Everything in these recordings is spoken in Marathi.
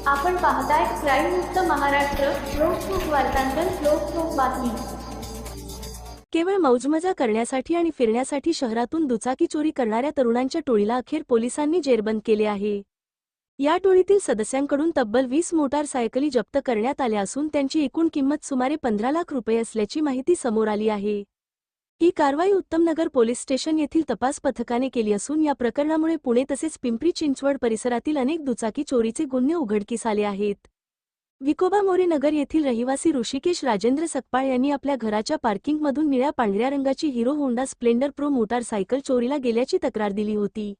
आपण पाहताय क्राईम मुक्त महाराष्ट्र. लोकसुख वार्तांकन, लोकसुख बातमी. केवळ मौजमजा करण्यासाठी आणि फिरण्यासाठी शहरातून दुचाकी चोरी करणाऱ्या तरुणांच्या टोळीला अखेर पोलिसांनी जेरबंद केले आहे. या टोळीतील सदस्यांकडून तब्बल 20 मोटारसायकली जप्त करण्यात आल्या असून त्यांची एकूण किंमत सुमारे 15 लाख रुपये असल्याची माहिती समोर आली आहे. ही कारवाई उत्तमनगर पोलीस स्टेशन येथील तपास पथकाने केली असून या प्रकरणामुळे पुणे तसेच पिंपरी चिंचवड परिसरातील अनेक दुचाकी चोरीचे गुन्हे उघडकीस आले आहेत. विकोबा मोरे नगर येथील रहिवासी ऋषिकेश राजेंद्र सकपाळ यांनी आपल्या घराच्या पार्किंगमधून निळ्या पांढऱ्या रंगाची hero Honda Splendor pro motorcycle चोरीला गेल्याची तक्रार दिली होती.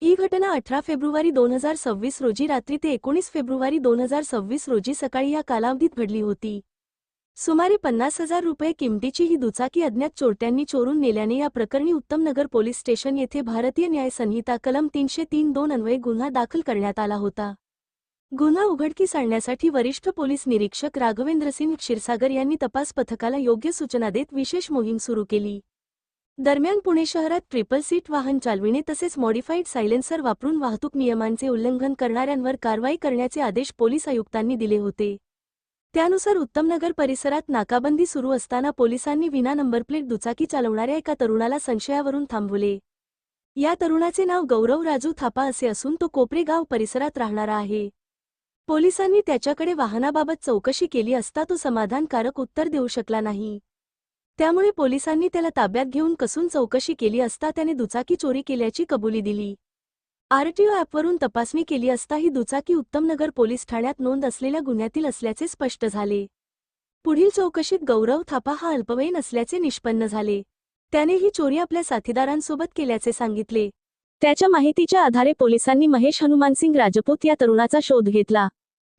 ही घटना 18 फेब्रुवारी 2026 रोजी रात्री ते 19 फेब्रुवारी 2026 रोजी सकाळी या कालावधीत घडली होती. सुमारे 50,000 रुपये किमतीची ही दुचाकी अज्ञात चोरट्यांनी चोरून नेल्याने या प्रकरणी उत्तमनगर पोलीस स्टेशन येथे भारतीय न्याय संहिता कलम 303(2) अन्वये गुन्हा दाखल करण्यात आला होता. गुन्हा उघडकीस आणण्यासाठी वरिष्ठ पोलीस निरीक्षक राघवेंद्रसिंग क्षीरसागर यांनी तपास पथकाला योग्य सूचना देत विशेष मोहीम सुरू केली. दरम्यान पुणे शहरात ट्रिपल सीट वाहन चालविणे तसेच मॉडिफाईड सायलेन्सर वापरून वाहतूक नियमांचे उल्लंघन करणाऱ्यांवर कारवाई करण्याचे आदेश पोलीस आयुक्तांनी दिले होते. त्यानुसार उत्तमनगर परिसरात नाकाबंदी सुरू असताना पोलिसांनी विना नंबर प्लेट दुचाकी चालवणाऱ्या एका तरुणाला संशयावरून थांबवले. या तरुणाचे नाव गौरव राजू थापा असे असून तो कोपरे गाव परिसरात राहणारा आहे. पोलिसांनी त्याच्याकडे वाहनाबाबत चौकशी केली असता तो समाधानकारक उत्तर देऊ शकला नाही. त्यामुळे पोलिसांनी त्याला ताब्यात घेऊन कसून चौकशी केली असता त्याने दुचाकी चोरी केल्याची कबुली दिली. आरटीओ ॲपवरून तपासणी केली असता ही दुचाकी उत्तमनगर पोलीस ठाण्यात नोंद असलेल्या गुन्ह्यातील असल्याचे स्पष्ट झाले. पुढील चौकशीत गौरव थापा हा अल्पवयीन असल्याचे निष्पन्न झाले. त्याने ही चोरी आपल्या साथीदारांसोबत केल्याचे सांगितले. त्याच्या माहितीच्या आधारे पोलिसांनी महेश हनुमानसिंग राजपूत या तरुणाचा शोध घेतला.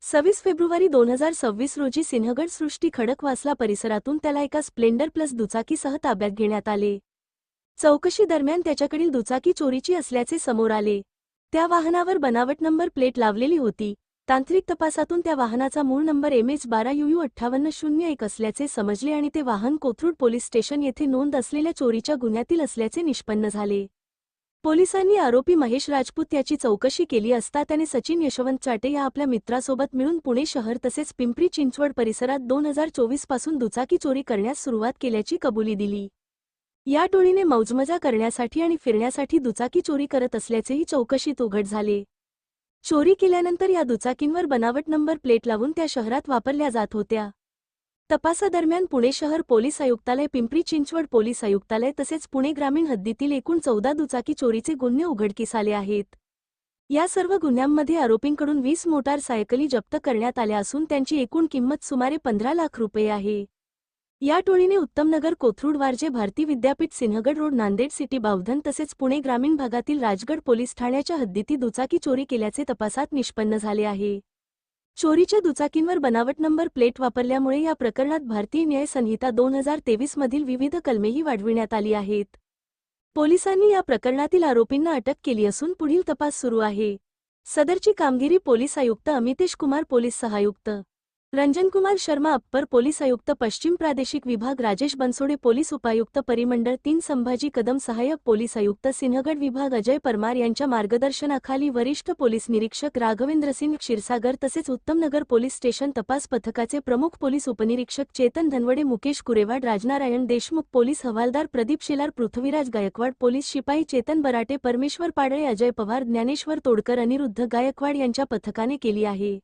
26 फेब्रुवारी 2026 रोजी सिंहगड सृष्टी खडकवासला परिसरातून त्याला एका स्प्लेंडर प्लस दुचाकीसह ताब्यात घेण्यात आले. चौकशी दरम्यान त्याच्याकडील दुचाकी चोरीची असल्याचे समोर आले. त्या वाहनावर बनावट नंबर प्लेट लावलेली होती. तांत्रिक तपासातून त्या वाहनाचा मूळ नंबर MH12UU 5801 असल्याचे समजले आणि ते वाहन कोथरूड पोलीस स्टेशन येथे नोंद असलेल्या चोरीच्या गुन्ह्यातील असल्याचे निष्पन्न झाले. पोलिसांनी आरोपी महेश राजपूत याची चौकशी केली असता त्याने सचिन यशवंत चाटे या आपल्या मित्रासोबत मिळून पुणे शहर तसेच पिंपरी चिंचवड परिसरात 2024 पासून दुचाकी चोरी करण्यास सुरुवात केल्याची कबुली दिली. या टोळीने मौजमजा करण्यासाठी आणि फिरण्यासाठी दुचाकी चोरी करत असल्याचेही चौकशीत उघड झाले. चोरी केल्यानंतर या दुचाकींवर बनावट नंबर प्लेट लावून त्या शहरात वापरल्या जात होत्या. तपासादरम्यान पुणे शहर पोलीस आयुक्तालय, पिंपरी चिंचवड पोलीस आयुक्तालय तसेच पुणे ग्रामीण हद्दीतील एकूण 14 दुचाकी चोरीचे गुन्हे उघडकीस आले आहेत. या सर्व गुन्ह्यांमध्ये आरोपींकडून 20 मोटारसायकली जप्त करण्यात आल्या असून त्यांची एकूण किंमत सुमारे 15 लाख रुपये आहे. या टोळीने उत्तमनगर, कोथरूड, वारजे, भारती विद्यापीठ, सिंहगड रोड, नांदेड सिटी, बावधन तसेच पुणे ग्रामीण भागातील राजगड पोलीस ठाण्याच्या हद्दीत दुचाकी चोरी केल्याचे तपासात निष्पन्न झाले आहे. चोरीच्या दुचाकींवर बनावट नंबर प्लेट वापरल्यामुळे या प्रकरणात भारतीय न्याय संहिता 2023 मधील विविध कलमेही वाढविण्यात आली आहेत. पोलिसांनी या प्रकरणातील आरोपींना अटक केली असून पुढील तपास सुरू आहे. सदरची कामगिरी पोलीस आयुक्त अमितेश कुमार, पोलीस सहायुक्त रंजनकुमार शर्मा, अप्पर पोलीस आयुक्त पश्चिम प्रादेशिक विभाग राजेश बनसोडे, पोलीस उपायुक्त परिमंडळ 3 संभाजी कदम, सहाय्यक पोलीस आयुक्त सिंहगड विभाग अजय परमार यांच्या मार्गदर्शनाखाली वरिष्ठ पोलीस निरीक्षक राघवेंद्रसिंग क्षीरसागर तसेच उत्तमनगर पोलीस स्टेशन तपास पथकाचे प्रमुख पोलीस उपनिरीक्षक चेतन धनवडे, मुकेश कुरेवाड, राजनारायण देशमुख, पोलीस हवालदार प्रदीप शेलार, पृथ्वीराज गायकवाड, पोलीस शिपाई चेतन बराटे, परमेश्वर पाडळे, अजय पवार, ज्ञानेश्वर तोडकर, अनिरुद्ध गायकवाड यांच्या पथकाने केली आहे.